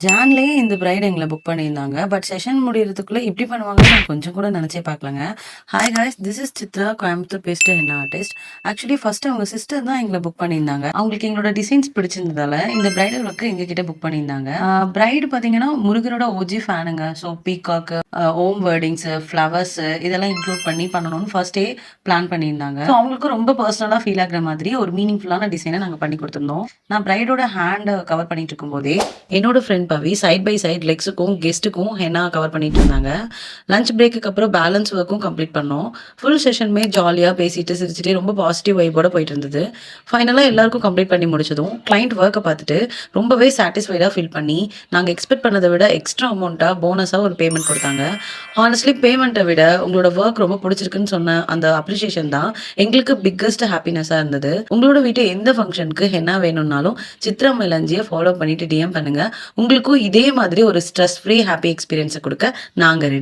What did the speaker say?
ஜான்லயே இந்த பிரைட் எங்கள புக் பண்ணியிருந்தாங்க. பட் செஷன் முடியறதுக்குள்ள இப்படி பண்ணுவாங்கன்னு நான் கொஞ்சம் கூட நினைச்சே பார்க்கலங்க. Hi guys, this is Chitra, Coimbatore based henna artist. Actually first அவங்க சிஸ்டர் தான் எங்கள புக் பண்ணியிருந்தாங்க. அவங்களுக்கு எங்களோட டிசைன்ஸ் பிடிச்சிருந்ததால இந்த பிரைடல் ஒர்க் எங்ககிட்ட புக் பண்ணியிருந்தாங்க. பிரைடு பார்த்தீங்கன்னா முருகரோட ஓஜி ஃபேனுங்க. So peacock, Om wordings, flowers இதெல்லாம் இன்க்ளூட் பண்ணி பண்ணணும்னு ஃபர்ஸ்டே பிளான் பண்ணியிருந்தாங்க. ஸோ அவங்களுக்கு ரொம்ப பர்சனலாக ஃபீல் ஆகுற மாதிரி ஒரு மீனிங்ஃபுல்லான டிசைனை நாங்கள் பண்ணி கொடுத்துருந்தோம். நான் பிரைடோட ஹேண்டை கவர் பண்ணிட்டு இருக்கும்போதே என்னோட friend Pavi side by side லெக்ஸுக்கும் கெஸ்ட்டுக்கும் ஹென்னா கவர் பண்ணிட்டு இருந்தாங்க. லஞ்ச் பிரேக்குக்கு அப்புறம் பேலன்ஸ் ஒர்க்கும் கம்ப்ளீட் பண்ணோம். ஃபுல் செஷனுமே ஜாலியாக பேசிட்டு சிரிச்சுட்டு ரொம்ப பாசிட்டிவ் வைப்போட போயிட்டு இருந்தது. ஃபைனலாக எல்லாருக்கும் கம்ப்ளீட் பண்ணி முடிச்சதும் கிளைண்ட் ஒர்க்கை பார்த்துட்டு ரொம்பவே சாட்டிஸ்ஃபைடாக ஃபீல் பண்ணி நாங்கள் எக்ஸ்பெக்ட் பண்ணதை விட எக்ஸ்ட்ரா அமௌண்ட்டாக போனஸாக ஒரு பேமெண்ட் கொடுத்தாங்க. ஹானஸ்ட்லி பேமெண்ட்டை விட உங்களோட ஒர்க் ரொம்ப பிடிச்சிருக்குன்னு சொன்ன அந்த அப்ரிசியேஷன் தான் எங்களுக்கு பிக்கஸ்ட் ஹாப்பினஸாக இருந்தது. உங்களோட வீட்டு எந்த ஃபங்க்ஷனுக்கு ஹென்னா வேணும்னாலும் சித்ரா மெலஞ்சியை ஃபாலோ பண்ணிட்டு டிஎம் பண்ணுங்க. உங்களுக்கும் இதே மாதிரி ஒரு ஸ்ட்ரெஸ் ஃப்ரீ ஹாப்பி எக்ஸ்பீரியன்ஸை கொடுக்க நாங்கள் ரெடி.